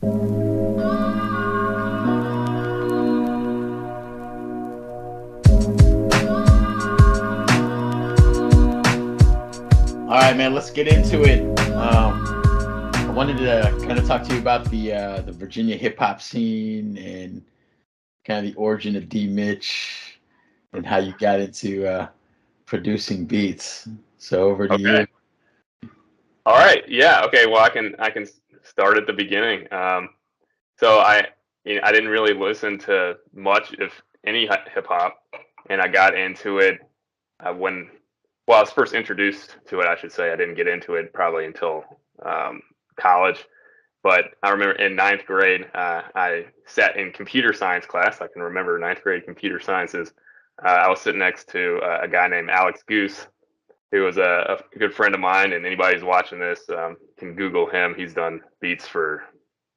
All right, man, let's get into it. I wanted to kind of talk to you about the Virginia hip hop scene and kind of the origin of D-Mitch and how you got into producing beats. So over to Okay. you. All right. Yeah. Okay. Well, I can start at the beginning. So I didn't really listen to much, if any, hip hop, and I got into it when I was first introduced to it. I should say I didn't get into it probably until um, college. But I remember in ninth grade, I sat in computer science class. I can remember ninth grade computer sciences. I was sitting next to a guy named Alex Goose, who was a good friend of mine. And anybody who's watching this can Google him. He's done beats for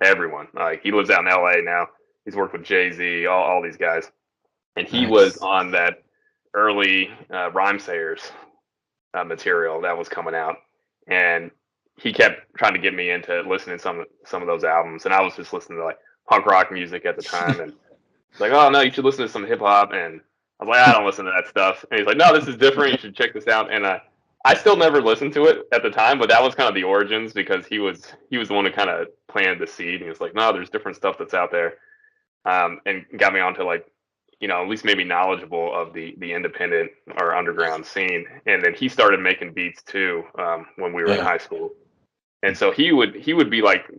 everyone. Like, he lives out in LA now. He's worked with Jay-Z, all these guys. And he was Nice. on that early Rhyme Sayers material that was coming out. And he kept trying to get me into listening to some of those albums. And I was just listening to like punk rock music at the time. And it's like, oh no, you should listen to some hip hop. And I was like, I don't listen to that stuff. And he's like, no, this is different. You should check this out. And I still never listened to it at the time, but that was kind of the origins, because he was the one who kind of planted the seed. And he was like, no, there's different stuff that's out there, and got me onto, like, at least maybe knowledgeable of the independent or underground scene. And then he started making beats too, when we were in Yeah. high school. And so he would be like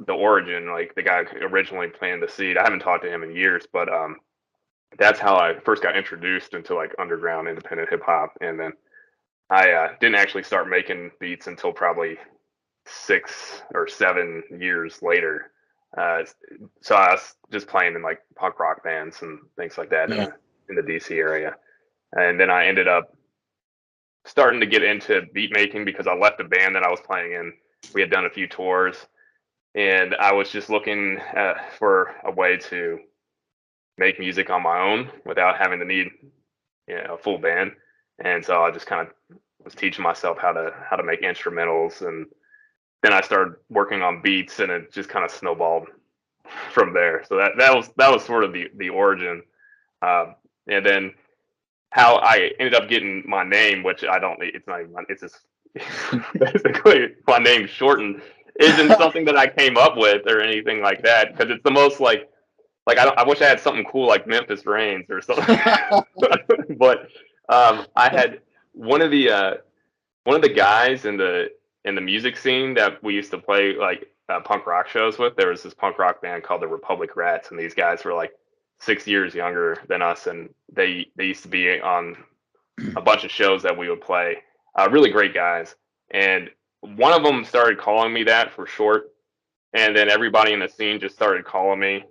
the origin, like the guy who originally planted the seed. I haven't talked to him in years, but that's how I first got introduced into like underground independent hip hop. And then I didn't actually start making beats until probably 6 or 7 years later. Uh, so I was just playing in like punk rock bands and things like that Yeah. in the DC area. And then I ended up starting to get into beat making because I left a band that I was playing in. We had done a few tours, and I was just looking for a way to make music on my own without having to need, a full band. And so I just kind of was teaching myself how to make instrumentals, and then I started working on beats, and it just kind of snowballed from there. So that was sort of the origin, and then how I ended up getting my name, which I don't. It's not even. It's just basically my name shortened. Isn't something that I came up with or anything like that, because it's the most like I wish I had something cool like Memphis Reigns or something. But I had one of the uh, one of the guys in the music scene that we used to play like punk rock shows with. There was this punk rock band called the Republic Rats, and these guys were like 6 years younger than us, and they used to be on a bunch of shows that we would play. Really great guys, and one of them started calling me that for short, and then everybody in the scene just started calling me,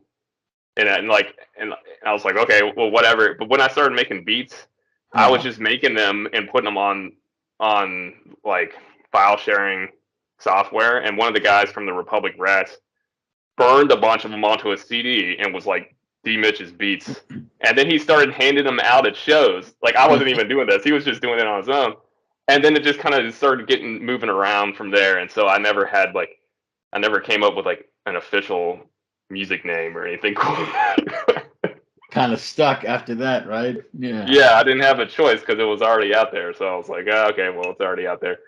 and I was like, okay, well, whatever. But when I started making beats, I was Uh-huh. just making them and putting them on like file sharing software. And one of the guys from the Republic Rats burned a bunch of them onto a CD and was like, D-Mitch's beats. And then he started handing them out at shows. Like, I wasn't even doing this; he was just doing it on his own. And then it just kind of started getting moving around from there. And so I never came up with like an official music name or anything cool. Kind of stuck after that, right? Yeah. Yeah, I didn't have a choice because it was already out there. So I was like, oh, okay, well, it's already out there.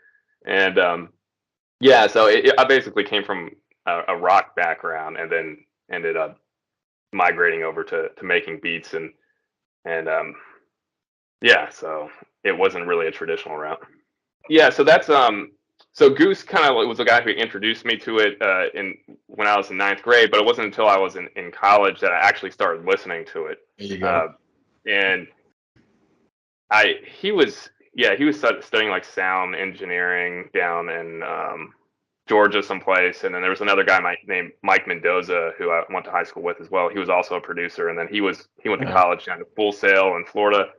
And yeah, so I basically came from a rock background, and then ended up migrating over to making beats, and yeah, so it wasn't really a traditional route. Yeah, so that's so Goose kind of was the guy who introduced me to it in when I was in ninth grade, but it wasn't until I was in college that I actually started listening to it. There you go. Uh, and I he was yeah, he was studying like sound engineering down in Georgia someplace, and then there was another guy named Mike Mendoza who I went to high school with as well. He was also a producer, and then he went to Uh, college down to Full Sail in Florida,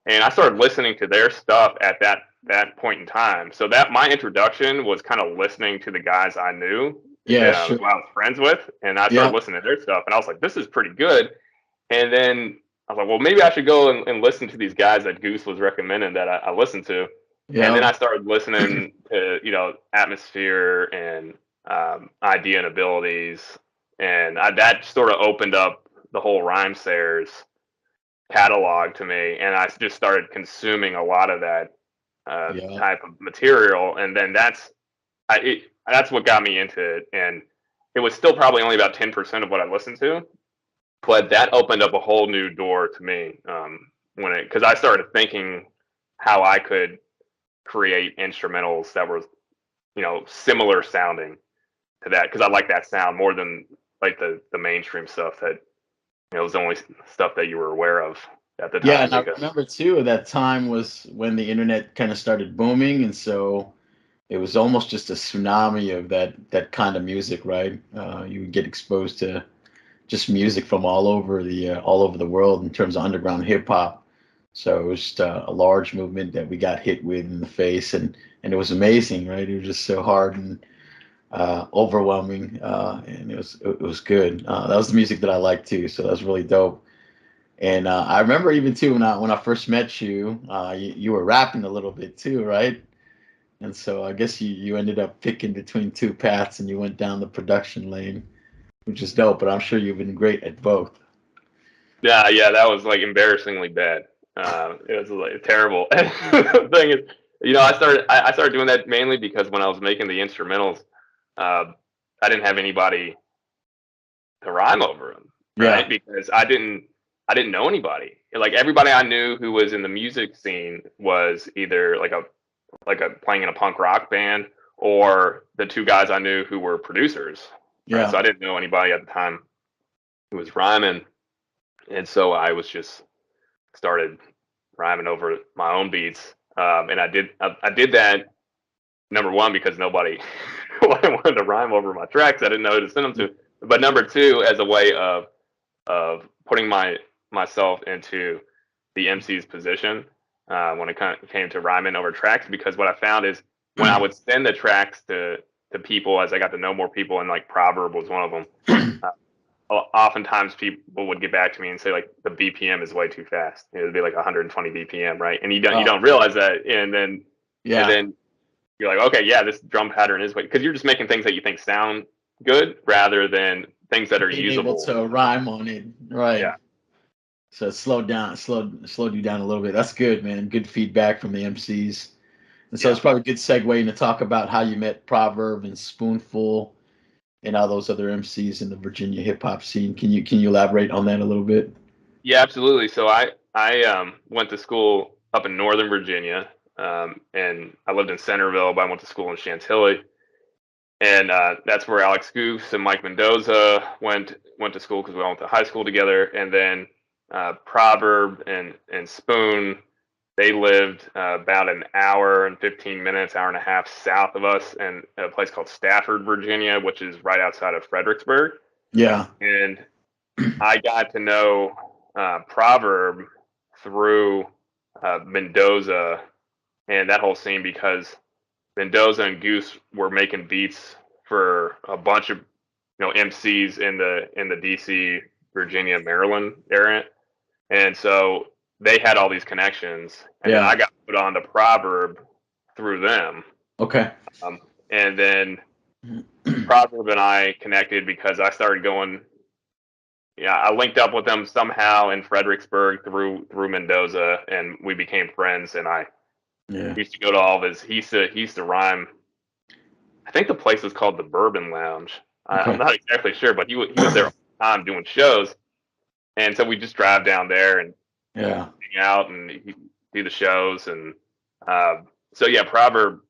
and I started listening to their stuff at that point in time. So that my introduction was kind of listening to the guys I knew, yeah, who sure. I was friends with, and I started Yep. listening to their stuff, and I was like, this is pretty good. And then I was like, well, maybe I should go and listen to these guys that Goose was recommending that I listened to. And then Yep. I started listening to, Atmosphere and Idea and Abilities, and that sort of opened up the whole Rhymesayers catalog to me, and I just started consuming a lot of that Yeah. type of material, and then that's what got me into it. And it was still probably only about 10% of what I listened to, but that opened up a whole new door to me because I started thinking how I could create instrumentals that were similar sounding to that, because I like that sound more than like the mainstream stuff that was the only stuff that you were aware of at the Yeah, time. and I Because remember too that time was when the internet kind of started booming, and so it was almost just a tsunami of that kind of music, right? You would get exposed to just music from all over the world in terms of underground hip hop. So it was just a large movement that we got hit with in the face, and it was amazing, right? It was just so hard and overwhelming, and it was good. That was the music that I liked too, so that was really dope. And I remember even too when I first met you, you were rapping a little bit too, right? And so I guess you ended up picking between two paths and you went down the production lane, which is dope. But I'm sure you've been great at both. yeah, that was like embarrassingly bad. It was like terrible. The thing is, I started doing that mainly because when I was making the instrumentals, uh, I didn't have anybody to rhyme over them, Yeah, right? Because I didn't know anybody. Like everybody I knew who was in the music scene was either like a playing in a punk rock band, or the two guys I knew who were producers, right? yeah. So I didn't know anybody at the time who was rhyming, and so I was just started rhyming over my own beats. And I did that, number one, because nobody wanted to rhyme over my tracks. I didn't know who to send them to. But number two, as a way of putting myself into the MC's position when it came to rhyming over tracks. Because what I found is when I would send the tracks to people, as I got to know more people, and like Proverb was one of them. Uh, Oftentimes people would get back to me and say like the BPM is way too fast. It would be like 120 BPM, right? And you Oh, don't realize that, and then yeah. you're like, okay, yeah, this drum pattern is way, because you're just making things that you think sound good rather than things that are Being able usable. to rhyme on it, right? Yeah, So it slowed you down a little bit. That's good, man. Good feedback from the MCs. And so yeah. it's probably a good segue in to talk about how you met Proverb and Spoonfull and all those other MCs in the Virginia hip hop scene. Can you elaborate on that a little bit? Yeah, absolutely. So I went to school up in Northern Virginia, and I lived in Centerville, but I went to school in Chantilly, and that's where Alex Goose and Mike Mendoza went to school, because we all went to high school together. And then Proverb and Spoon, they lived about an hour and 15 minutes, hour and a half south of us, in a place called Stafford, Virginia, which is right outside of Fredericksburg. Yeah. And I got to know Proverb through Mendoza and that whole scene, because Mendoza and Goose were making beats for a bunch of MCs in the DC, Virginia, Maryland area, and so they had all these connections, and then Yeah. I got put on to Proverb through them, Okay. um, and then Proverb and I connected because I started going. Yeah, I linked up with them somehow in Fredericksburg through Mendoza, and we became friends. And I Yeah. used to go to all of his. He used to rhyme. I think the place was called the Bourbon Lounge. I'm Okay. not exactly sure, but he was there all the time doing shows, and so we just drive down there and Yeah. hang out and do the shows. And so yeah, Proverb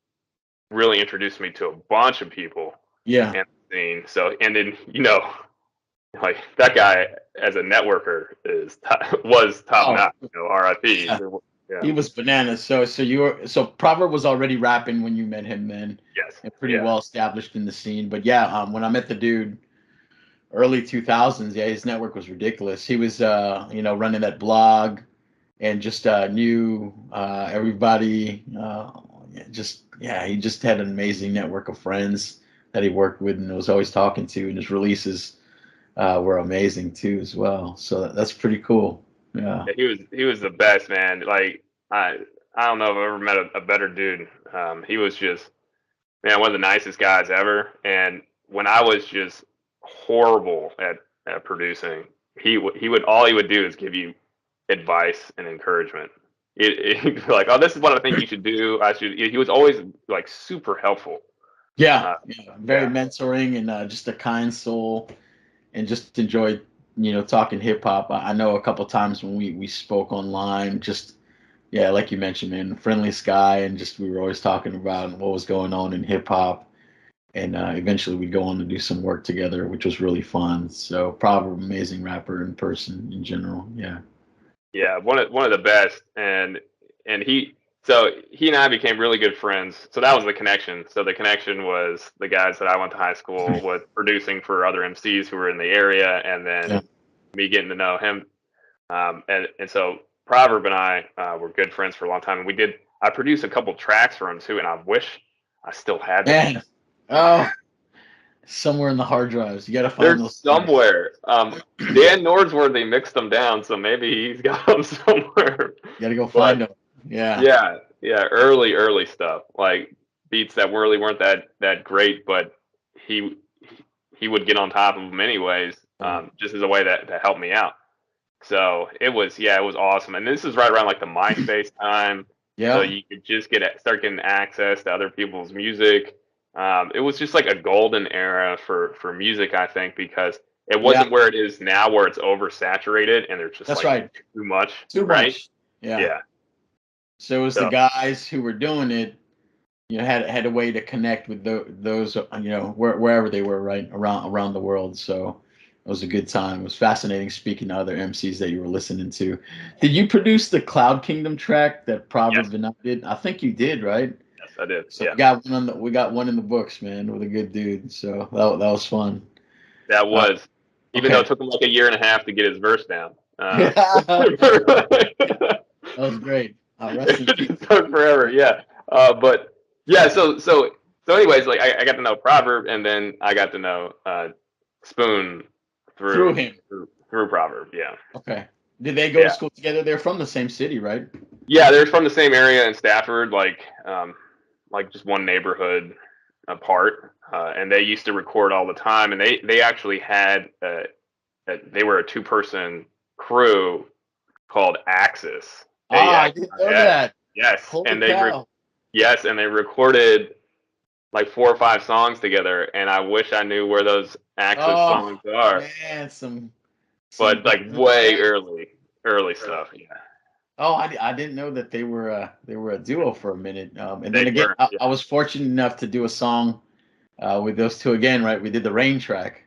really introduced me to a bunch of people Yeah. in the scene. So, and then like that guy as a networker was top Oh, notch. R.I.P. yeah. Yeah. He was bananas. So Proverb was already rapping when you met him then, Yes. and pretty Yeah. well established in the scene. But yeah, when I met the dude early 2000s, yeah, his network was ridiculous. He was running that blog and just knew everybody. He just had an amazing network of friends that he worked with and was always talking to, and his releases were amazing too as well. So that's pretty cool. Yeah. Yeah, he was the best, man. Like I don't know if I've ever met a better dude. He was just, man, one of the nicest guys ever. And when I was just horrible at producing. He would all he would do is give you advice and encouragement. He'd be like, "Oh, this is what I think you should do. I should." He was always like super helpful. Yeah, yeah, very Yeah, mentoring and just a kind soul, and just enjoyed talking hip hop. I know a couple times when we spoke online, just yeah, like you mentioned, man, friendliest guy, and just we were always talking about what was going on in hip hop, and eventually we'd go on to do some work together, which was really fun. So probably amazing rapper in person in general. Yeah. yeah, one of the best, and he and I became really good friends. So that was the connection. So the connection was the guys that I went to high school with producing for other MCs who were in the area, and Yeah. then me getting to know him. And so Proverb and I were good friends for a long time, and I produced a couple tracks for him too, and I wish I still had them. Man. Oh, somewhere in the hard drives. You got to find They're those things. somewhere. Dan Norsworthy mixed them down, so maybe he's got them somewhere. You got to go find But them. Yeah. yeah, yeah, early stuff, like beats that really weren't that great, but he he would get on top of them anyways, just as a way to help me out. So it was awesome. And this is right around like the MySpace time, so Yeah. you could just start getting access to other people's music. It was just like a golden era for music, I think, because it Yeah. wasn't where it is now, where it's oversaturated and there's just That's like right. too much, Too right? much. Yeah. Yeah. So it was the So guys who were doing it, had a way to connect with those, wherever they were, right around the world. So it was a good time. It was fascinating speaking to other MCs that you were listening to. Did you produce the Cloud Kingdom track that yes, Proverb and I did? I think you did, right? yes, I did. So Yeah, we got one in the books, man, with a good dude. So that was fun. that Uh, was. Even though it okay. took him like a year and a half to get his verse down. That was great. Rest in It peace. just took forever. Yeah. But yeah. So anyways, like I got to know Proverb, and then I got to know Spoon Through through him. through Proverb. Yeah. Okay. Did they go to Yeah. school together? They're from the same city, right? Yeah. They're from the same area in Stafford, like just one neighborhood apart. And they used to record all the time, and they actually had they were a two-person crew called Axis. I didn't know Yes, that. yes, Holy cow. yes, and they recorded like 4 or 5 songs together. And I wish I knew where those Axis Oh songs are, man, some but like good way jams. early stuff. Yeah, Oh, I didn't know that they were a duo for a minute. And they then again, were. Yeah, I was fortunate enough to do a song with those two again, right? We did the Rain track,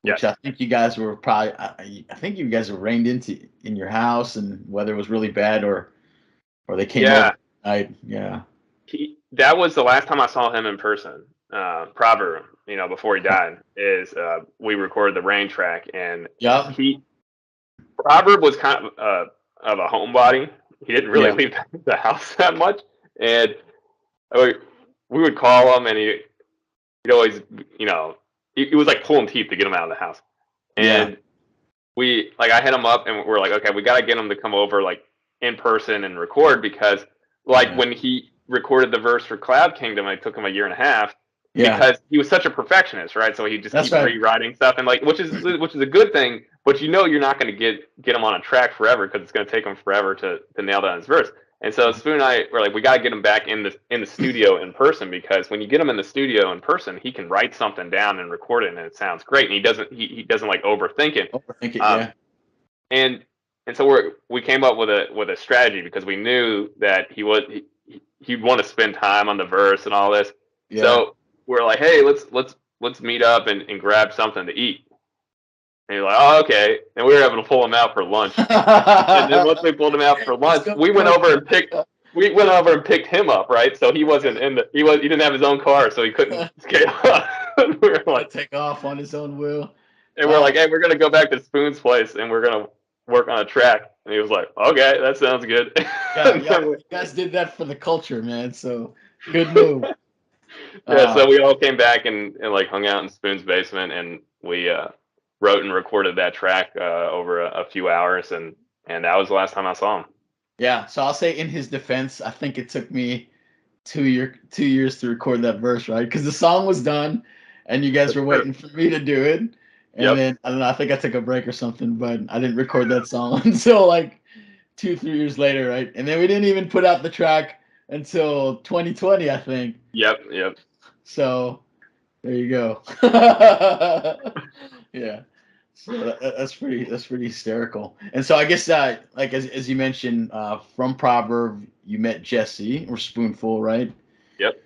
which yes, I think you guys were probably I think you guys were rained into in your house, and whether it was really bad or they came over yeah. tonight. Yeah. That was the last time I saw him in person. Proverb, before he Okay. died, is we recorded the Rain track, and Yep. he Proverb was kind of a homebody. He didn't really Yeah. leave the house that much, and we, we would call him, and he'd always, it was like pulling teeth to get him out of the house. Yeah. And I hit him up, and we're like, okay, we got to get him to come over like in person and record, because like Yeah. when he recorded the verse for Cloud Kingdom, it took him a year and a half Yeah. because he was such a perfectionist, right? So he just That's keep right. rewriting stuff, and like which is a good thing, but you're not going to get him on a track forever, because it's going to take him forever to nail down his verse. And so Spoon and I were like, we got to get him back in the studio in person, because when you get him in the studio in person, he can write something down and record it, and it sounds great. And he doesn't like overthink it. Overthink it. Um, Yeah. and so we came up with a strategy, because we knew that he'd want to spend time on the verse and all this. Yeah. So we're like, hey, let's meet up and grab something to eat. And he's like, oh, okay. And we were able to pull him out for lunch. And then once we pulled him out for Let's lunch, go. we went over and picked him up, right? So he wasn't he didn't have his own car, so he couldn't scale up. And we were like, Take off on his own will. hey, we're gonna go back to Spoon's place, and we're gonna work on a track. And he was like, okay, that sounds good. Yeah, yeah. You guys did that for the culture, man. So good move. Yeah, Uh, so we all came back and like hung out in Spoon's basement, and we wrote and recorded that track over a few hours, and that was the last time I saw him. yeah. So I'll say in his defense, I think it took me 2 years to record that verse, right? Because the song was done, and you guys were waiting for me to do it. And Yep. then I don't know, I think I took a break or something, but I didn't record that song until like 2, 3 years later, right? And then we didn't even put out the track until 2020, I think. Yep. Yep. So there you go. Yeah. So that's pretty hysterical. And so I guess like as you mentioned, from Proverb, you met Jesse or Spoonfull, right? Yep.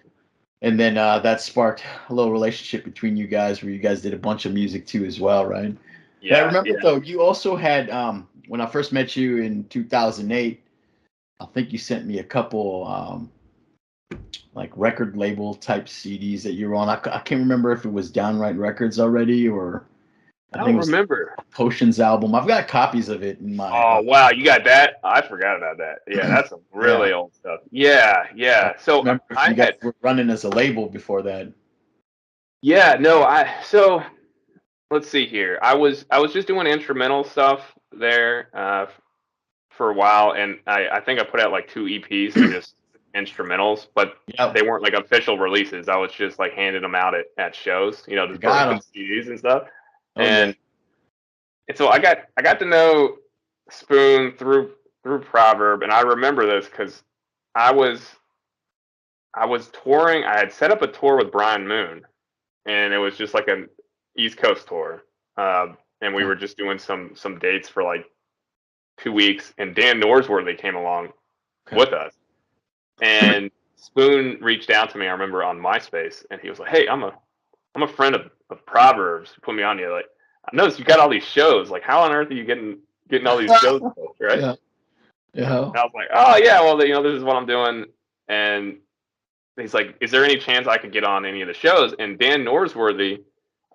And then that sparked a little relationship between you guys, where you guys did a bunch of music too, as well, right? But I Yeah. remember Yeah. though, you also had when I first met you in 2008. I think you sent me a couple like record label type CDs that you were on. I can't remember if it was Downright Records already, or I I think don't it was remember. Potions album. I've got copies of it in my Oh wow, you got that? I forgot about that. Yeah, that's some yeah. really old stuff. Yeah, I yeah. So remember if I you guys had, were running as a label before that. yeah, no, so let's see here. I was just doing instrumental stuff there for a while, and I think I put out like 2 EPs of just instrumentals, but Yep, they weren't like official releases. I was just like handing them out at shows, I just got broken them. CDs and stuff. Oh yeah. And so I got to know Spoon through Proverb, and I remember this because I was I was touring. I had set up a tour with Brian Moon, and it was just like an East Coast tour. And we Okay. were just doing some dates for like 2 weeks. And Dan Norsworthy came along Okay. with us, and Spoon reached out to me. I remember on MySpace, and he was like, "Hey, I'm a friend of Proverbs. Put me on you. Like, I noticed you got all these shows. Like, how on earth are you getting all these shows booked, right?" Yeah. Yeah. And I was like, "Oh yeah, well, this is what I'm doing." And he's like, "Is there any chance I could get on any of the shows?" And Dan Norsworthy,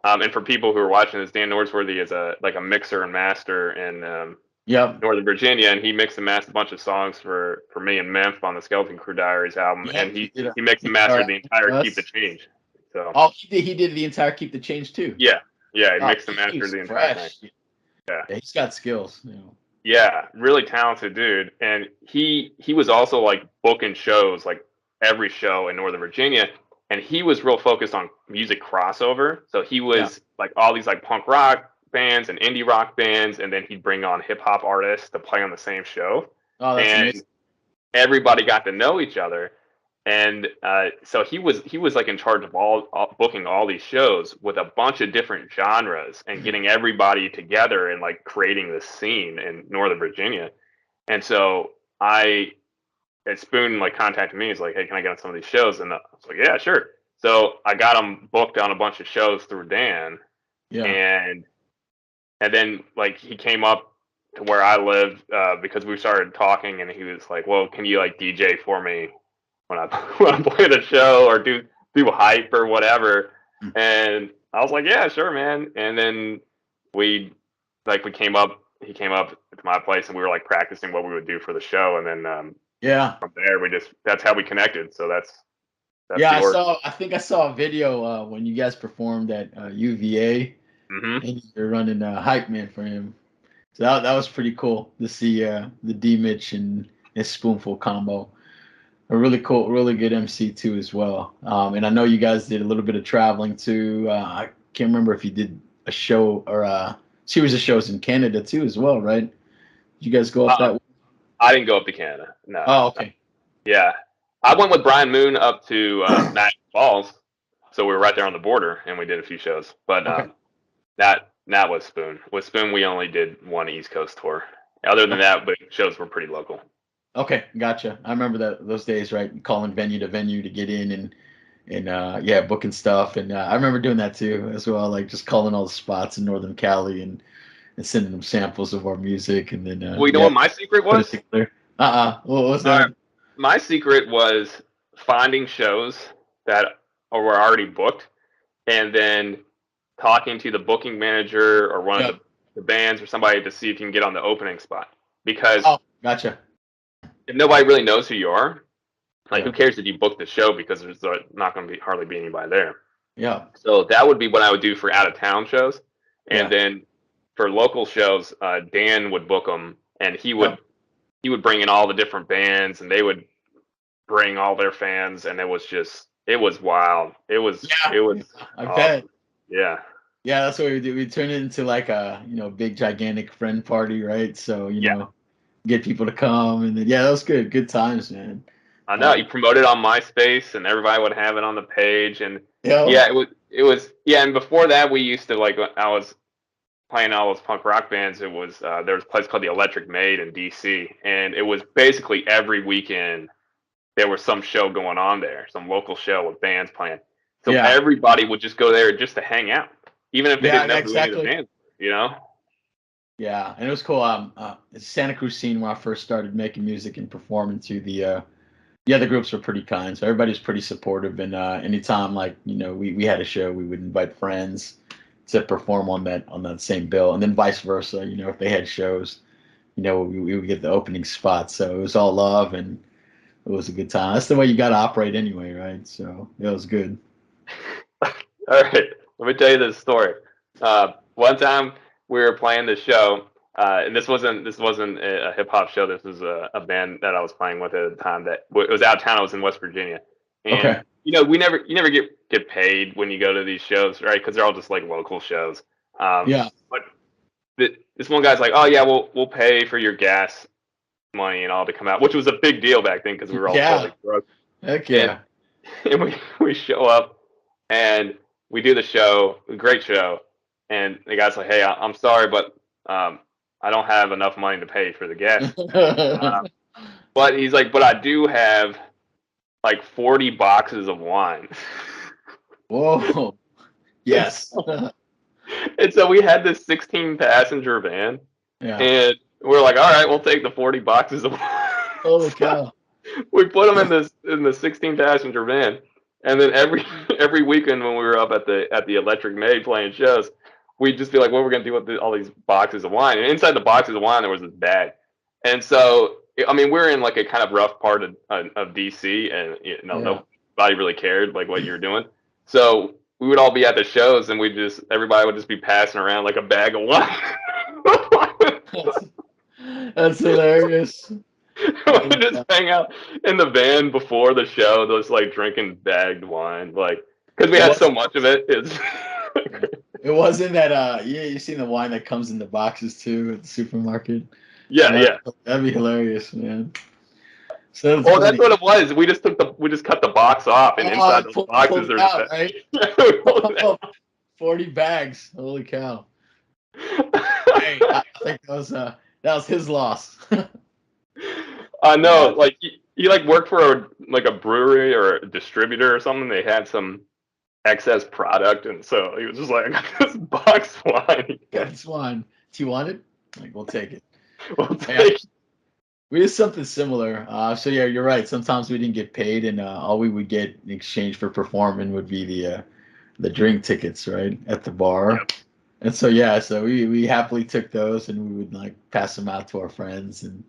and for people who are watching this, Dan Norsworthy is a mixer and master in Yep. Northern Virginia, and he mixed and mastered a bunch of songs for me and Memph on the Skeleton Crew Diaries album, Yep. and He he did a he mixed and guitar mastered the album for entire Keep the us. Change. So Oh, he did the entire Keep the Change too. yeah, yeah, he Oh, mixed and mastered he's the entire thing. fresh. Yeah. Yeah, he's got skills. Yeah, really talented dude, and he was also like booking shows like every show in Northern Virginia, and he was real focused on music crossover. So he Yeah. was like all these like punk rock bands and indie rock bands, and then he'd bring on hip hop artists to play on the same show, Oh, that's and amazing. everybody got to know each other. And so he was like in charge of all booking all these shows with a bunch of different genres and getting everybody together and like creating this scene in Northern Virginia. And so I and Spoon like contacted me. He's like, "Hey, can I get on some of these shows?" And I was like, "Yeah, sure." So I got him booked on a bunch of shows through Dan, Yeah. and then like he came up to where I live because we started talking, and he was like, "Well, can you like DJ for me when I when I play the show or do hype or whatever?" Mm. And I was like, "Yeah, sure, man." And then we we came up. He came up to my place, and we were like practicing what we would do for the show. And then Yeah. from there, that's how we connected. So that's Yeah, the origin. I think I saw a video when you guys performed at UVA, Hmm. and you're running hype man for him. So that was pretty cool to see the D-Mitch and his Spoonfull combo. A really cool, really good MC too as well. And I know you guys did a little bit of traveling too. I can't remember if you did a show or a series of shows in Canada too as well, right? Did you guys go up that way? I didn't go up to Canada. No. Oh, okay. Yeah, I went with Brian Moon up to Niagara Falls, so we were right there on the border, and we did a few shows. But Okay. that was Spoon. With Spoon, we only did one East Coast tour. Other than that, but shows were pretty local. Okay, gotcha. I remember those days, right? Calling venue to venue to get in and yeah, booking stuff. And I remember doing that too as well, like just calling all the spots in Northern Cali and sending them samples of our music, and then Well, you know yeah, what my secret put it was? together. What was All right, that? my secret was finding shows that were already booked, and then talking to the booking manager or one of Yep. the bands or somebody to see if you can get on the opening spot. Because Oh, gotcha. if nobody really knows who you are, like, Yeah. who cares if you book the show because there's not going to be hardly be anybody there. Yeah. So that would be what I would do for out of town shows, and Yeah. then for local shows, Dan would book them, and he Yep. would he would bring in all the different bands, and they would bring all their fans, and it was wild. It was Yeah. it was Yeah. I awesome. bet. Yeah. Yeah, that's what we do. We turn it into like a, big gigantic friend party, right? So, Yeah. get people to come, and then, yeah, that was good. Good times, man. I know Uh, you promoted on MySpace, and everybody would have it on the page, and yeah, yeah, it was yeah. And before that, we used to like when I was playing all those punk rock bands. It was there was a place called the Electric Maid in DC, and it was basically every weekend there was some show going on there, some local show with bands playing. So yeah, everybody would just go there just to hang out, even if they yeah, didn't know who any of the exactly. bands were, you know? Yeah, and it was cool. The Santa Cruz scene when I first started making music and performing to the other groups were pretty kind, so everybody was pretty supportive. And anytime, like, we had a show, we would invite friends to perform on that same bill, and then vice versa. If they had shows, we would get the opening spot. So it was all love, and it was a good time. That's the way you got to operate anyway, right? So it was good. All right, let me tell you this story. One time we were playing the show, and this wasn't a hip hop show. This was a band that I was playing with at the time. That it was out of town. I was in West Virginia, and Okay. you never get paid when you go to these shows, right? Because they're all just like local shows. Yeah. But this one guy's like, "Oh yeah, we'll pay for your gas money and all to come out," which was a big deal back then because we were all Yeah. totally broke. Heck And yeah. and we show up and we do the show, a great show, and the guy's like, "Hey, I'm sorry, but I don't have enough money to pay for the gas." Uh, but he's like, "But I do have like 40 boxes of wine." Whoa. and, Yes. so, and so we had this 16 passenger van, Yeah. and we're like, "All right, we'll take the 40 boxes of wine." Holy So cow. we put them in the 16 passenger van, and then every weekend when we were up at the Electric Maid playing shows, we'd just be like, "What are we gonna do with all these boxes of wine?" And inside the boxes of wine, there was this bag, and so I mean, we're in like a kind of rough part of DC, and Yeah. nobody really cared like what you were doing, so we would all be at the shows, and everybody would just be passing around like a bag of wine. That's, that's hilarious. We Holy just cow. hang out in the van before the show, just like drinking bagged wine, like because we It had so was much of it. It's yeah. It wasn't that yeah, you seen the wine that comes in the boxes too at the supermarket. yeah, Oh, yeah. that'd be hilarious, man. So that's Oh, that's funny. what it was. We just cut the box off, and Oh, inside those pulled boxes it there's out, right? that. 40 bags. Holy cow. Hey, I think that was his loss. I know, Yeah. like he like worked for a brewery or a distributor or something. They had some excess product, and so he was just like, "I got this box of wine. Got wine. Do you want it? Like, we'll take it. We'll Yeah, take." we did something similar. So yeah, you're right. Sometimes we didn't get paid, and all we would get in exchange for performing would be the drink tickets, right, at the bar. Yep. And so yeah, so we happily took those, and we would like pass them out to our friends, and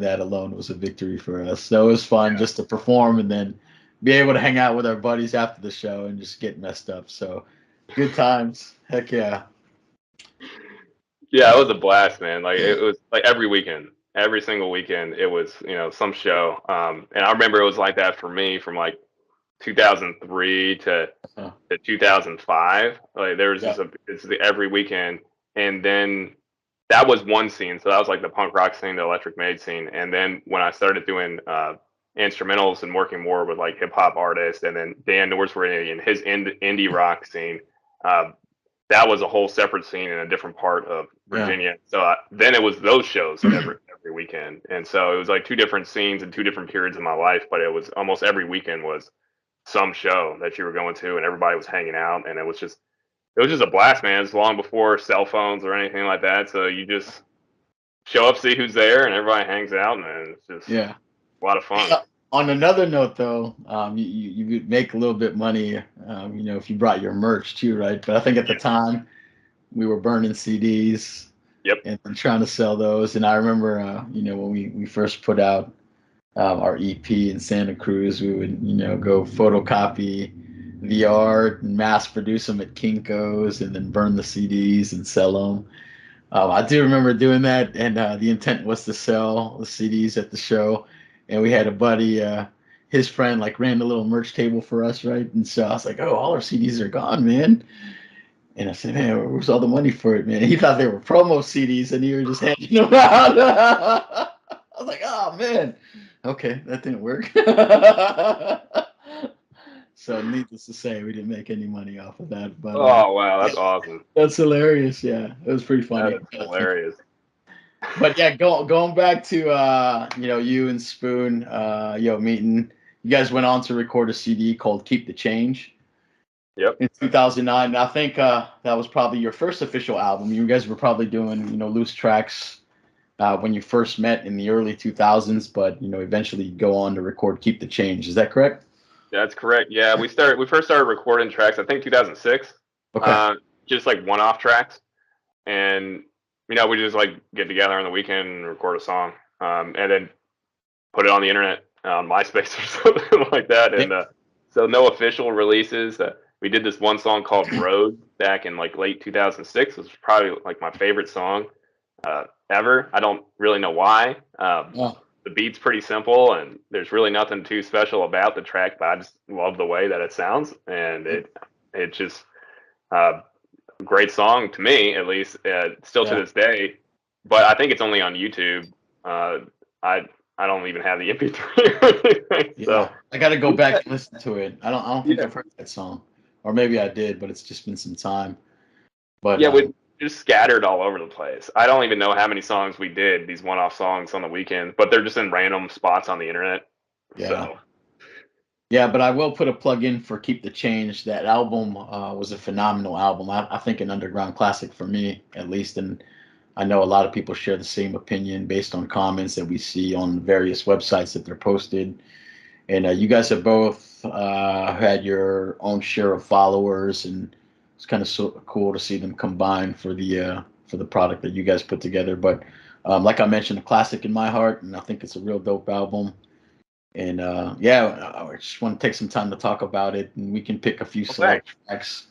that alone was a victory for us. So it was fun Yeah. just to perform and then be able to hang out with our buddies after the show and just get messed up. So good times. Heck yeah. Yeah, it was a blast, man. Like it was like every weekend, every single weekend, it was some show. And I remember it was like that for me from like 2003 Uh, to 2005. Like there was yeah. it's every weekend, and then that was one scene. So that was like the punk rock scene, the Electric Maid scene, and then when I started doing instrumentals and working more with like hip hop artists, and then Dan Norsworthy and his indie rock scene. Uh, that was a whole separate scene in a different part of Yeah. Virginia. So then it was those shows every weekend, and so it was like two different scenes and two different periods of my life. But it was almost every weekend was some show that you were going to, and everybody was hanging out, and it was just a blast, man. It's long before cell phones or anything like that, so you just show up, see who's there, and everybody hangs out, and it's just Yeah. a lot of fun. On another note, though, you could make a little bit money, if you brought your merch too, right? But I think at the Yeah. time we were burning CDs Yep. and trying to sell those. And I remember, when we first put out our EP in Santa Cruz, we would, go photocopy the art and mass produce them at Kinko's and then burn the CDs and sell them. I do remember doing that, and the intent was to sell the CDs at the show. And we had a buddy, his friend, like ran the little merch table for us, right? And so I was like, "Oh, all our CDs are gone, man!" And I said, man, where's all the money for it, man? And he thought they were promo CDs, and you were just handing them out. I was like, oh man, okay, that didn't work. So needless to say, we didn't make any money off of that. But Oh wow, that's awesome. that's hilarious. Yeah, it was pretty That funny. is hilarious. But yeah, going back to you and Spoon, meeting. You guys went on to record a CD called "Keep the Change" Yep. in 2009. And I think that was probably your first official album. You guys were probably doing loose tracks when you first met in the early 2000s, but eventually go on to record "Keep the Change." Is that correct? That's correct. Yeah, we first started recording tracks, I think 2006. Okay. Just like one-off tracks, and we just like get together on the weekend and record a song, and then put it on the internet on MySpace or something like that. And so no official releases. We did this one song called "Road" back in like late 2006. It was probably like my favorite song ever. I don't really know why. The beat's pretty simple, and there's really nothing too special about the track, but I just love the way that it sounds, and it just great song to me, at least, still to this day. But I think it's only on YouTube. I don't even have the MP3 or anything. So I got to go back and listen to it. I don't think I've heard that song, or maybe I did, but it's just been some time. But we just scattered all over the place. I don't even know how many songs we did, these one-off songs on the weekend, but they're just in random spots on the internet. Yeah. So. Yeah, but I will put a plug in for "Keep the Change." That album was a phenomenal album. I think an underground classic for me, at least, and I know a lot of people share the same opinion based on comments that we see on various websites that they're posted. And you guys have both had your own share of followers, and it's kind of so cool to see them combine for the product that you guys put together. But like I mentioned, a classic in my heart, and I think it's a real dope album. And I just want to take some time to talk about it, and we can pick a few select tracks.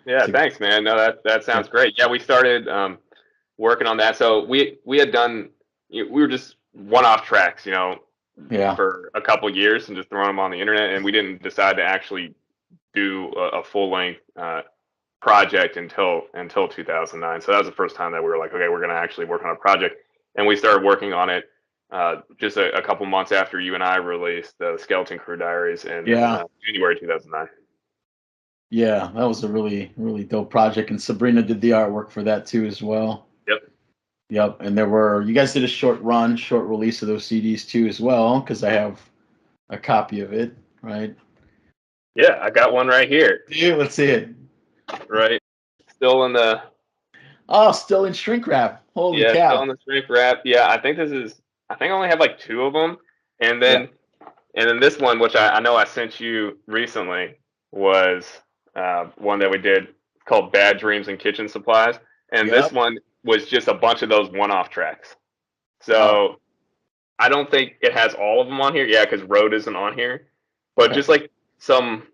Yeah, thanks, man. No, that sounds great. Yeah, we started working on that. So we had done, we were just one-off tracks, for a couple of years and just throwing them on the internet, and we didn't decide to actually do a full-length project until 2009. So that was the first time that we were like, okay, we're going to actually work on a project, and we started working on it just a couple months after you and I released the Skeleton Crew Diaries in January 2009. Yeah, that was a really, really dope project, and Sabrina did the artwork for that too as well. Yep, and you guys did a short release of those CDs too as well, because I have a copy of it, right? Yeah, I got one right here. Yeah, let's see it. Right, still in the. Oh, still in shrink wrap. Holy cow! Still in the shrink wrap. Yeah, I think I only have like 2 of them, and then this one, which I know I sent you recently, was one that we did called "Bad Dreams and Kitchen Supplies," and this one was just a bunch of those one-off tracks. So I don't think it has all of them on here. Yeah, because "Road" isn't on here, but just like some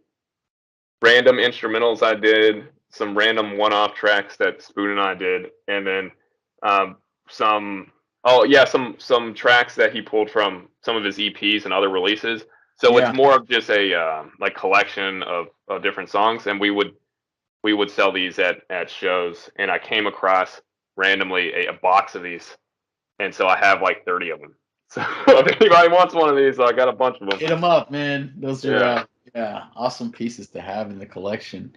random instrumentals I did, some random one-off tracks that Spoon and I did, and then some tracks that he pulled from some of his EPs and other releases. So it's more of just a like collection of different songs, and we would sell these at shows. And I came across randomly a box of these, and so I have like 30 of them. So if anybody wants one of these, I got a bunch of them. Hit them up, man. Those are awesome pieces to have in the collection.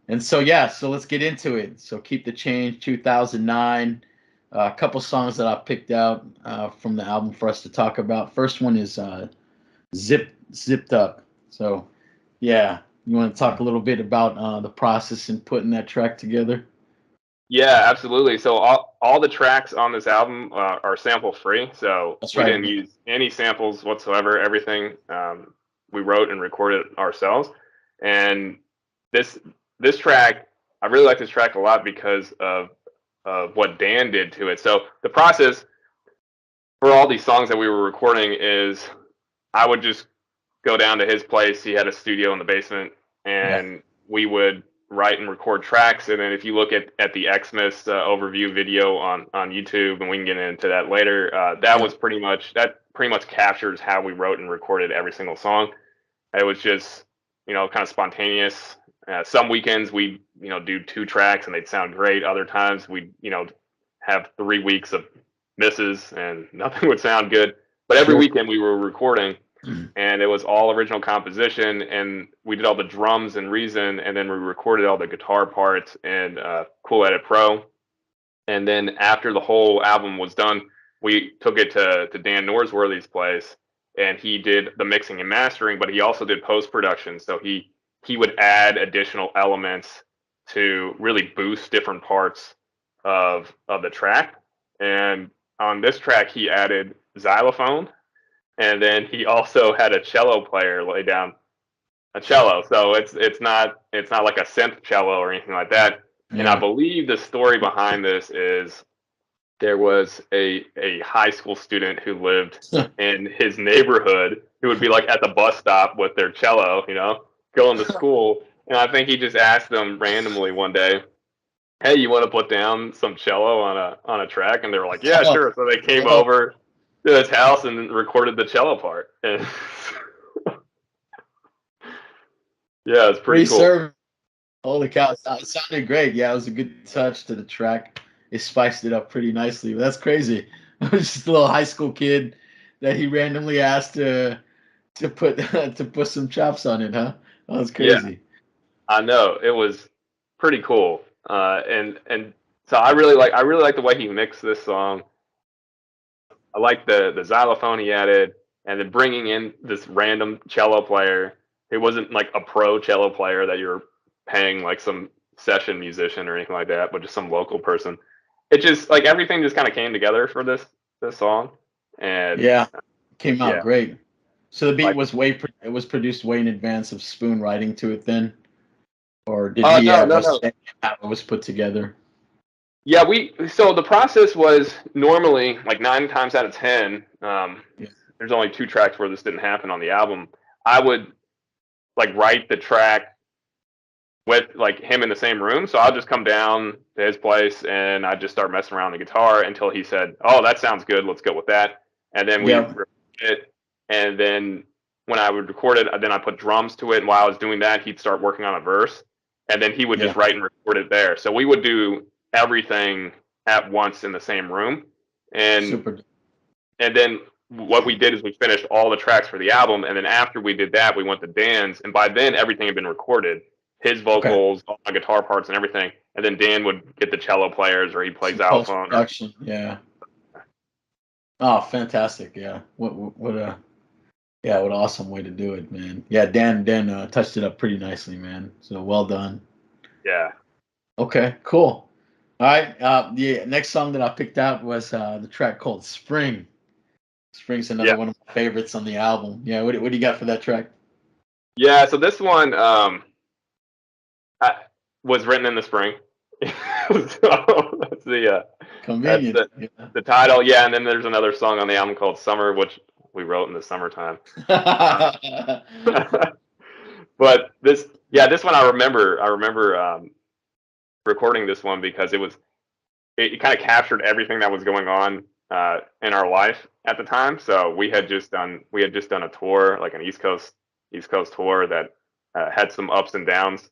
And so so let's get into it. So "Keep the Change" 2009. A couple songs that I picked out from the album for us to talk about. First one is Zipped Up. So you want to talk a little bit about the process in putting that track together? Yeah, absolutely. So all the tracks on this album are sample free. So we didn't use any samples whatsoever. Everything we wrote and recorded ourselves. And this track, I really like this track a lot because of what Dan did to it. So the process for all these songs that we were recording is I would just go down to his place. He had a studio in the basement, and we would write and record tracks. And then if you look at the Xmas overview video on YouTube, and we can get into that later, that pretty much captures how we wrote and recorded every single song. It was just kind of spontaneous. Some weekends we do 2 tracks and they'd sound great. Other times we'd, have 3 weeks of misses and nothing would sound good. But every Sure. weekend we were recording, and it was all original composition, and we did all the drums in Reason, and then we recorded all the guitar parts in Cool Edit Pro. And then after the whole album was done, we took it to Dan Norsworthy's place, and he did the mixing and mastering, but he also did post production. So he would add additional elements to really boost different parts of the track. And on this track, he added xylophone, and then he also had a cello player lay down a cello. So it's not like a synth cello or anything like that. And I Yeah. believe the story behind this is there was a high school student who lived in his neighborhood who would be like at the bus stop with their cello, going to school. And I think he just asked them randomly one day, "Hey, you want to put down some cello on a track?" And they were like, "Yeah, Oh, sure." So they came oh, over to his house and recorded the cello part. And yeah, it's pretty free cool. service. Holy cow! It sounded great. Yeah, it was a good touch to the track. It spiced it up pretty nicely. But that's crazy. It was just a little high school kid that he randomly asked to put to put some chops on it, huh? That was Yeah, crazy. I know it was pretty cool. And so I really like the way he mixed this song. I like the xylophone he added, and then bringing in this random cello player. He wasn't like a pro cello player that you're paying like some session musician or anything like that, but just some local person. It just like everything just kind of came together for this song, and Yeah, came out yeah, great. So the beat like was it was produced way in advance of Spoon writing to it then, or did oh he no have no a no say in how it was put together? yeah so the process was normally like 9 times out of 10. Yeah. There's only 2 tracks where this didn't happen on the album. I would like write the track with like him in the same room. So I'll just come down to his place and I just start messing around the guitar until he said, "Oh, that sounds good. Let's go with that." And then we Yeah. record it. And then when I would record it, then I put drums to it. And while I was doing that, he'd start working on a verse, and then he would Yeah. just write and record it there. So we would do everything at once in the same room. And Super. and then what we did is we finished all the tracks for the album, and then after we did that, we went to Dan's, and by then everything had been recorded, his Okay. vocals, all my guitar parts, and everything. And then Dan would get the cello players, or he plays Some post xylophone, or production. Yeah. Oh, fantastic. Yeah. What a yeah, what an awesome way to do it, man. Yeah, Dan touched it up pretty nicely, man. So well done. yeah, Okay, cool. All right. The next song that I picked out was the track called Spring. Spring's another yeah, one of my favorites on the album. Yeah, what do you got for that track? yeah. So this one I, was written in the spring. So that's Convenient. the the title. Yeah, and then there's another song on the album called Summer, which we wrote in the summertime. Uh, Yeah. but this one I remember recording this one because it kind of captured everything that was going on in our life at the time. So we had just done a tour, like an East Coast tour that had some ups and downs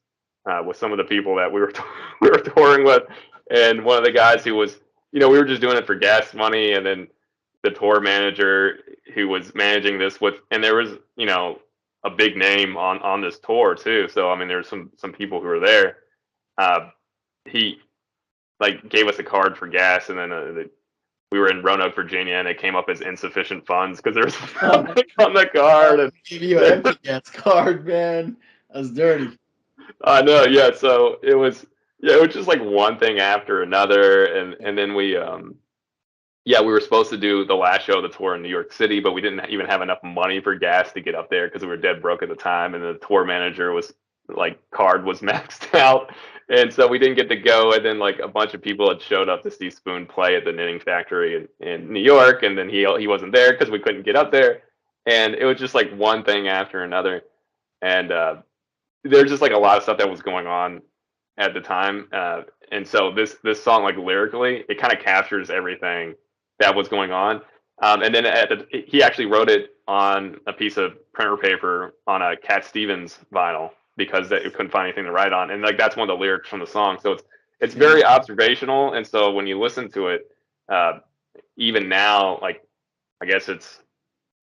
with some of the people that we were we were touring with, and one of the guys who was, we were just doing it for gas money, and then the tour manager who was managing this with, and there was, a big name on this tour too. So I mean, there's some people who were there. He like gave us a card for gas, and then we were in Roanoke, Virginia, and it came up as insufficient funds because there was Oh, nothing on the card. And give you an empty gas card, man. That's dirty. I know, yeah. So it was just like one thing after another, and then we were supposed to do the last show of the tour in New York City, but we didn't even have enough money for gas to get up there because we were dead broke at the time, and the tour manager was like card was maxed out, and so we didn't get to go. And then like a bunch of people had showed up to see Spoon play at the Knitting Factory in New York, and then he wasn't there because we couldn't get up there, and it was just like one thing after another, and there's just like a lot of stuff that was going on at the time, and so this song, like lyrically, it kind of captures everything that was going on. And then he actually wrote it on a piece of printer paper on a Cat Stevens vinyl. because they couldn't find anything to write on, and like that's one of the lyrics from the song. So it's very observational, and so when you listen to it, even now, like I guess it's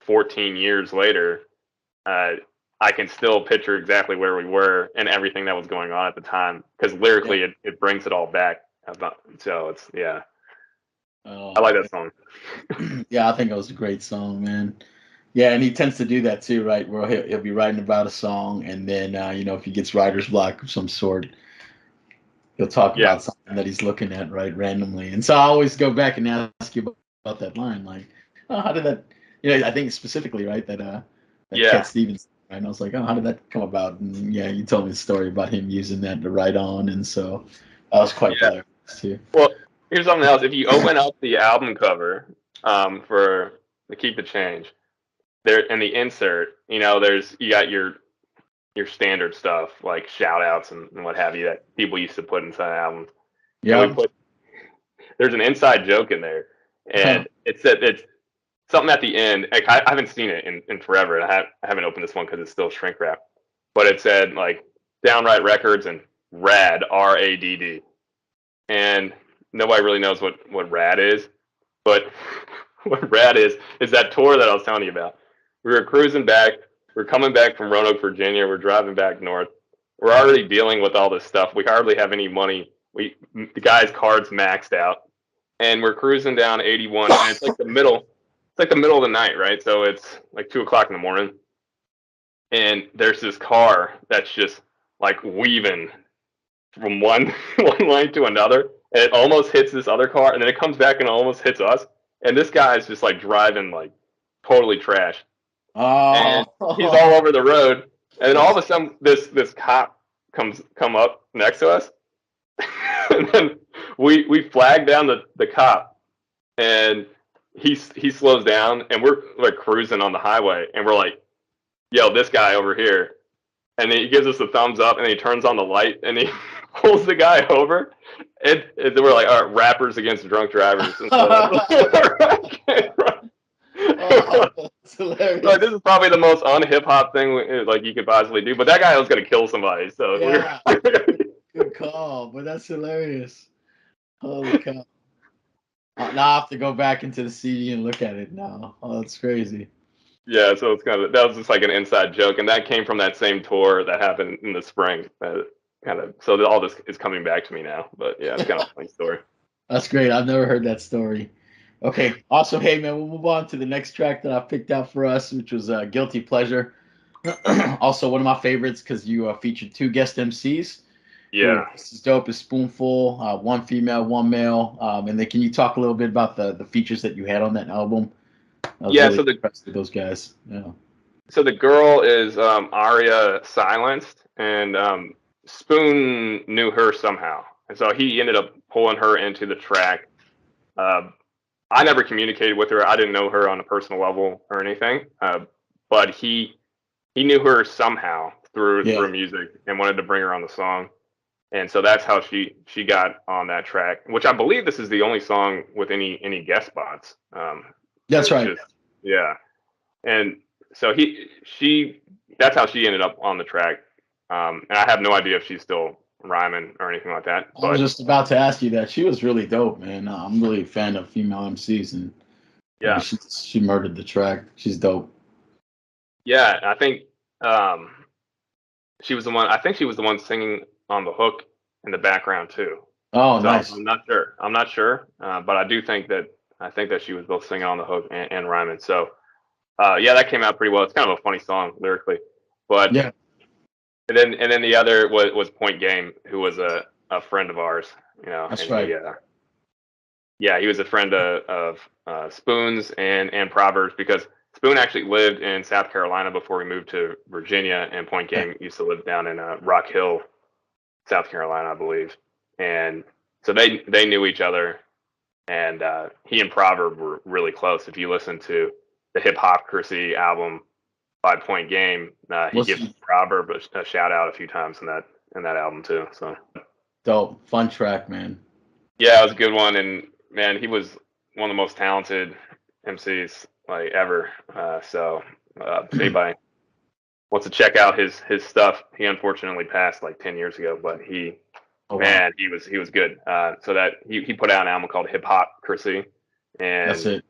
14 years later, I can still picture exactly where we were and everything that was going on at the time, because lyrically it brings it all back. So it's I like that song. Yeah, I think it was a great song, man. Yeah, and he tends to do that too, right? Where he'll be writing about a song, and then if he gets writer's block of some sort, he'll talk Yeah, about something that he's looking at, right, randomly. And so I always go back and ask you about that line, like, oh, how did that? I think specifically, right, that yeah, Cat Stevens. Right? And I was like, oh, how did that come about? And yeah, you told me the story about him using that to write on, and so that was quite yeah. hilarious too. Well, here's something else. If you open up the album cover for the Keep the Change, there in the insert, you got your standard stuff like shout outs and what have you that people used to put inside albums. And Yeah. there's an inside joke in there, and it's something at the end. Like, I haven't seen it in forever, and I haven't opened this one because it's still shrink wrap. But it said like Downright Records and Rad, RADD, and nobody really knows what Rad is. But what Rad is that tour that I was telling you about. We were cruising back. We're coming back from Roanoke, Virginia. We're driving back north. We're already dealing with all this stuff. We hardly have any money. The guy's card's maxed out, and we're cruising down 81, and it's like the middle. It's like the middle of the night, right? So it's like 2 o'clock in the morning, and there's this car that's just like weaving from one one lane to another, and it almost hits this other car, and then it comes back and almost hits us. And this guy is just like driving like totally trash, and he's Oh, all over the road. And then all of a sudden, this cop come up next to us, and then we flag down the cop, and he slows down, and we're like cruising on the highway, and we're like, "Yo, this guy over here." And then he gives us a thumbs up, and he turns on the light, and he pulls the guy over. And we're like, all right, rappers against drunk drivers. And so that's hilarious. like, this is probably the most un-hip hop thing like you could possibly do. But that guy was gonna kill somebody. So Yeah, good call, but that's hilarious. Holy cow! Now I have to go back into the CD and look at it now. Oh, that's crazy. yeah, so it's that was just like an inside joke, and that came from that same tour that happened in the spring. So all this is coming back to me now. But yeah, it's kind of a funny story. That's great. I've never heard that story. Okay, awesome. Hey, man, we'll move on to the next track that I picked out for us, which was Guilty Pleasure. Also, one of my favorites because you featured two guest MCs. Yeah. This is dope. Is Spoonfull, one female, one male. And then can you talk a little bit about the features that you had on that album? I was Yeah, really so impressed with those guys. Yeah. So the girl is Aria Silenced, and Spoon knew her somehow, and so he ended up pulling her into the track. I never communicated with her. I didn't know her on a personal level or anything, but he knew her somehow through music and wanted to bring her on the song, and so that's how she got on that track. Which I believe this is the only song with any guest spots. That's right. Yeah, and so that's how she ended up on the track. And I have no idea if she's still rhyming or anything like that. I was just about to ask you that. She was really dope, man. I'm really a fan of female MCs, and yeah, she murdered the track. She's dope. Yeah, I think she was the one. I think she was the one singing on the hook in the background too. Oh, So nice. I'm not sure. But I do think that she was both singing on the hook and rhyming. So yeah, that came out pretty well. It's kind of a funny song lyrically, but Yeah, and then the other was Point Game, who was a friend of ours. that's and right. he was a friend of Spoon's and Proverbs, because Spoon actually lived in South Carolina before we moved to Virginia, and Point Game used to live down in Rock Hill, South Carolina, I believe. And so they knew each other, and he and Proverb were really close. If you listen to the Hypocrisy album by Point Game, he gives Proverb a shout out a few times in that album too. So dope, fun track, man. yeah, it was a good one, and man, he was one of the most talented MCs like ever. So anybody wants to check out his stuff. He unfortunately passed like 10 years ago, but Oh wow, man, he was good. So that he put out an album called Hip Hop Cursey, that's and it.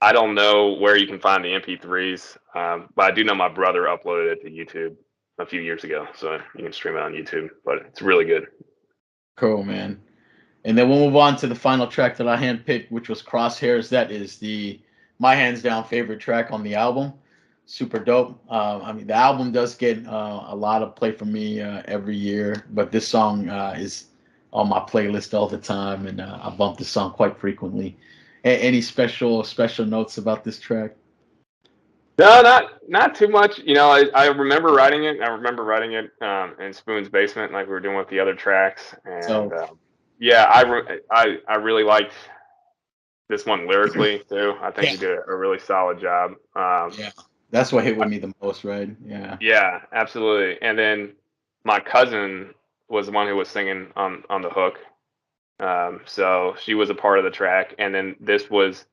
I don't know where you can find the MP3s, but I do know my brother uploaded it to YouTube a few years ago, so you can stream it on YouTube. But it's really good. Cool, man. And then we'll move on to the final track that I handpicked, which was Crosshairs. That is my hands down favorite track on the album. Super dope. I mean, the album does get a lot of play from me every year, but this song is on my playlist all the time, and I bump this song quite frequently. Any special notes about this track? No, not too much. You know, I remember writing it. I remember writing it in Spoon's basement, like we were doing with the other tracks. And So yeah, I really liked this one lyrically too. I think yeah, he did a really solid job. yeah, that's what hit with me the most, right? Yeah. Yeah, absolutely. And then my cousin was the one who was singing on the hook. So she was a part of the track. And then this was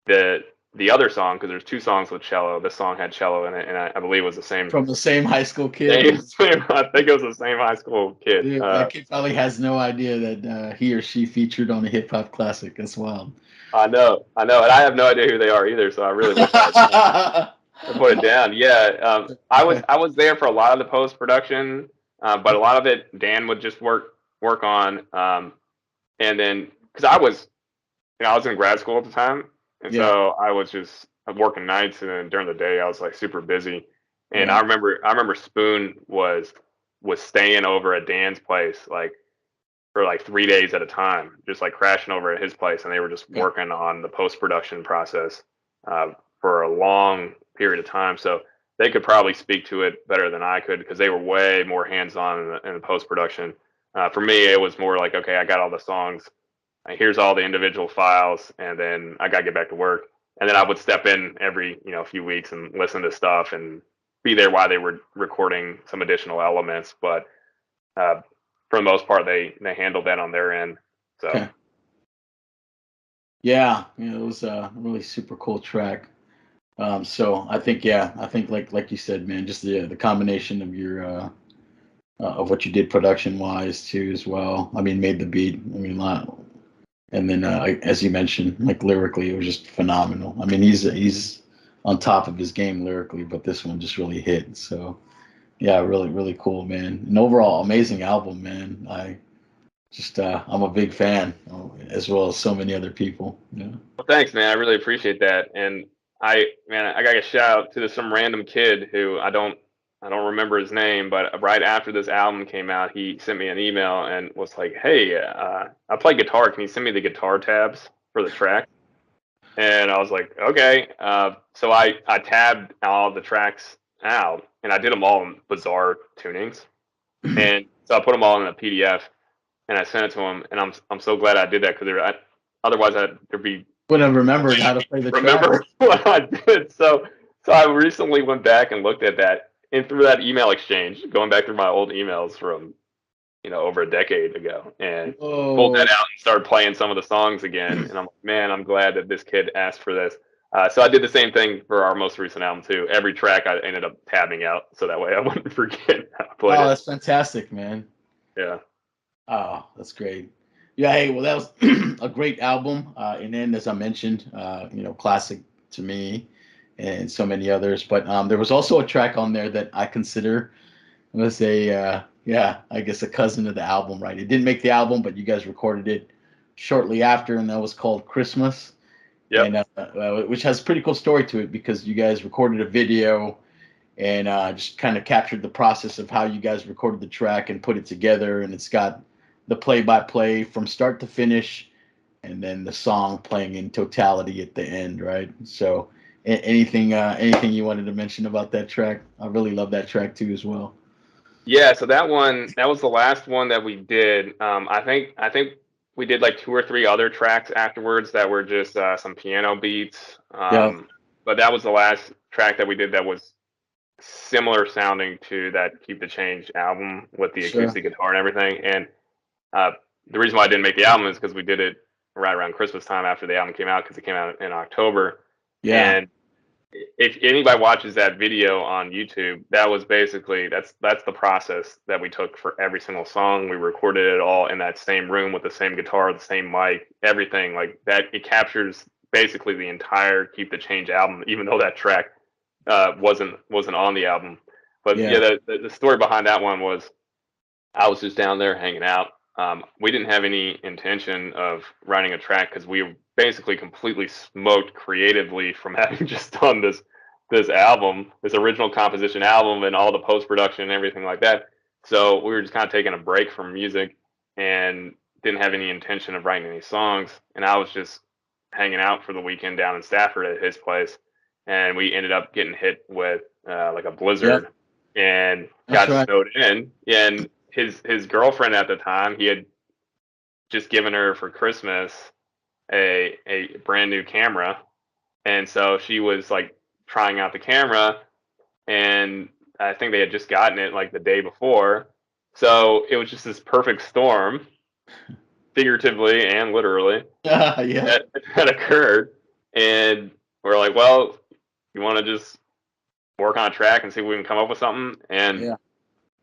the other song, because there's two songs with cello. This song had cello in it, and I believe it was the same. From the same high school kid. I think it was the same high school kid. Dude, that kid probably has no idea that he or she featured on a hip hop classic. That's wild. I know, and I have no idea who they are either. So I really wish I put it down. Yeah, I was there for a lot of the post production, but a lot of it Dan would just work on, and then because I was in grad school at the time, and Yeah, so I was just working nights, and then during the day I was like super busy. And yeah, I remember Spoon was staying over at Dan's place like for like 3 days at a time, just like crashing over at his place, and they were just yeah. working on the post production process for a long period of time. So they could probably speak to it better than I could because they were way more hands on in the post production. For me, it was more like, okay, I got all the songs. Here's all the individual files, and then I got to get back to work. And then I would step in every few weeks and listen to stuff and be there while they were recording some additional elements. But for the most part, they handled that on their end. So Okay. Yeah, it was a really super cool track. So I think, yeah, I think like you said, man, just the combination of your of what you did production wise too as well. I mean, made the beat. I mean, a lot. And then as you mentioned, like lyrically, it was just phenomenal. I mean, he's on top of his game lyrically, but this one just really hit. So yeah, really cool, man. And overall, amazing album, man. I'm a big fan, as well as so many other people. Yeah. well, thanks, man. I really appreciate that. And I got a shout out to some random kid who I don't remember his name, but right after this album came out, he sent me an email and was like, "Hey, I play guitar. Can you send me the guitar tabs for the track?" And I was like, "Okay." So I tabbed all the tracks out, and I did them all in bizarre tunings, and so I put them all in a PDF, and I sent it to him. And I'm so glad I did that because otherwise there'd be Wouldn't have remembered how to play the track. remember what I did. So I recently went back and looked at that, and through that email exchange, going back through my old emails from over a decade ago, and pulled that Oh, out and started playing some of the songs again. And I'm like, man, I'm glad that this kid asked for this. So I did the same thing for our most recent album too. Every track I ended up tabbing out so that way I wouldn't forget how I played oh, it. that's fantastic, man. Yeah. Oh, that's great. Yeah, hey, well, that was a great album. And then, as I mentioned, classic to me and so many others. But there was also a track on there that I consider was yeah, I guess a cousin of the album, right? It didn't make the album, but you guys recorded it shortly after, and that was called Christmas, Yep. and which has a pretty cool story to it because you guys recorded a video and just kind of captured the process of how you guys recorded the track and put it together, and it's got the play-by-play from start to finish, and then the song playing in totality at the end, right? So, anything you wanted to mention about that track? I really love that track too, as well. Yeah, so that was the last one that we did. I think we did like two or three other tracks afterwards that were just some piano beats. Yeah, But that was the last track that we did that was similar sounding to that Keep the Change album with the sure. acoustic guitar and everything. And uh, the reason why I didn't make the album is because we did it right around Christmas time after the album came out because it came out in October. Yeah, And if anybody watches that video on YouTube, that was basically that's the process that we took for every single song. We recorded it all in that same room with the same guitar, the same mic, everything like that. It captures basically the entire Keep the Change album, even though that track wasn't on the album. But yeah, Yeah. the story behind that one was I was just down there hanging out. We didn't have any intention of writing a track because we were basically completely smoked creatively from having just done this album, this original composition album, and all the post production and everything like that. So we were just kind of taking a break from music and didn't have any intention of writing any songs. And I was just hanging out for the weekend down in Stafford at his place, and we ended up getting hit with like a Yep. blizzard and That's got right. snowed in. And his girlfriend at the time, he had just given her for Christmas a brand new camera, and so she was like trying out the camera, and I think they had just gotten it like the day before, so it was just this perfect storm, figuratively and literally, Yeah. that occurred, and we're like, well, you want to just work on a track and see if we can come up with something, and Yeah.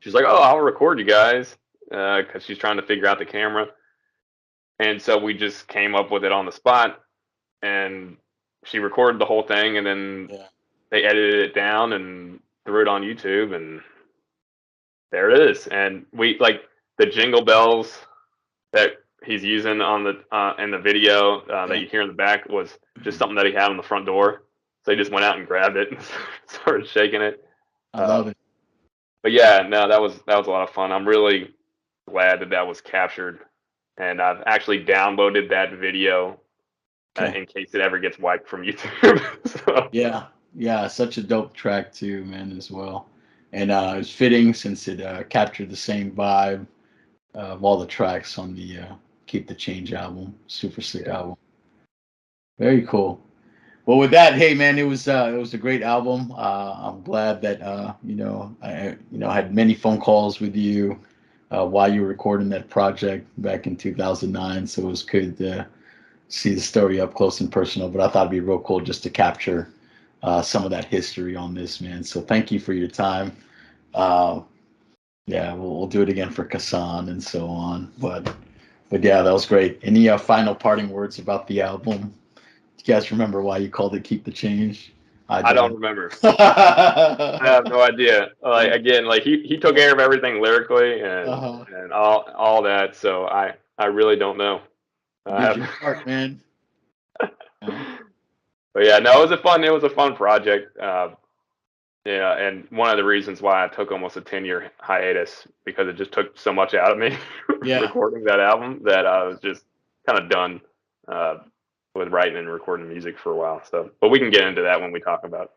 she's like, oh, I'll record you guys, because she's trying to figure out the camera. And so we just came up with it on the spot, and she recorded the whole thing, and then Yeah. they edited it down and threw it on YouTube, and there it is. And we like the jingle bells that he's using on the in the video that Yeah. you hear in the back was just something that he had on the front door. So he just went out and grabbed it and started shaking it. I Uh, love it. but yeah, no, that was a lot of fun. I'm really glad that was captured, and I've actually downloaded that video Okay. in case it ever gets wiped from YouTube. So Yeah. Yeah. Such a dope track too, man, as well. And it's fitting since it captured the same vibe of all the tracks on the Keep the Change album, super sick yeah, album. Very cool. Well, with that, hey man, it was a great album. I'm glad that I had many phone calls with you while you were recording that project back in 2009. So it was good to see the story up close and personal. But I thought it'd be real cool just to capture some of that history on this, man. So thank you for your time. Uh, yeah, we'll do it again for Kassan and so on. But yeah, that was great. Any final parting words about the album? You guys remember why you called it "Keep the Change"? I I don't don't. remember. I Uh-huh. have no idea. Like again, like he took care of everything lyrically and all that. So I really don't know. You I did have, your part, man. Yeah. but yeah, no, it was a fun project. Yeah, and one of the reasons why I took almost a 10-year hiatus because it just took so much out of me Yeah. recording that album that I was just kind of done uh, with writing and recording music for a while. So, but we can get into that when we talk about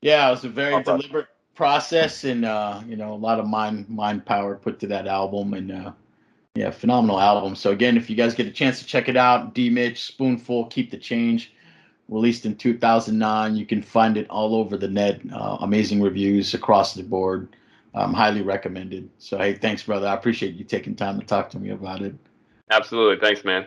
Yeah, it was a very our process. deliberate process, and a lot of mind power put to that album, and yeah, phenomenal album. So again, if you guys get a chance to check it out, D-Mitch, Spoonfull, Keep the Change, released in 2009. You can find it all over the net. Amazing reviews across the board. Highly recommended. So hey, thanks, brother. I appreciate you taking time to talk to me about it. Absolutely, thanks, man.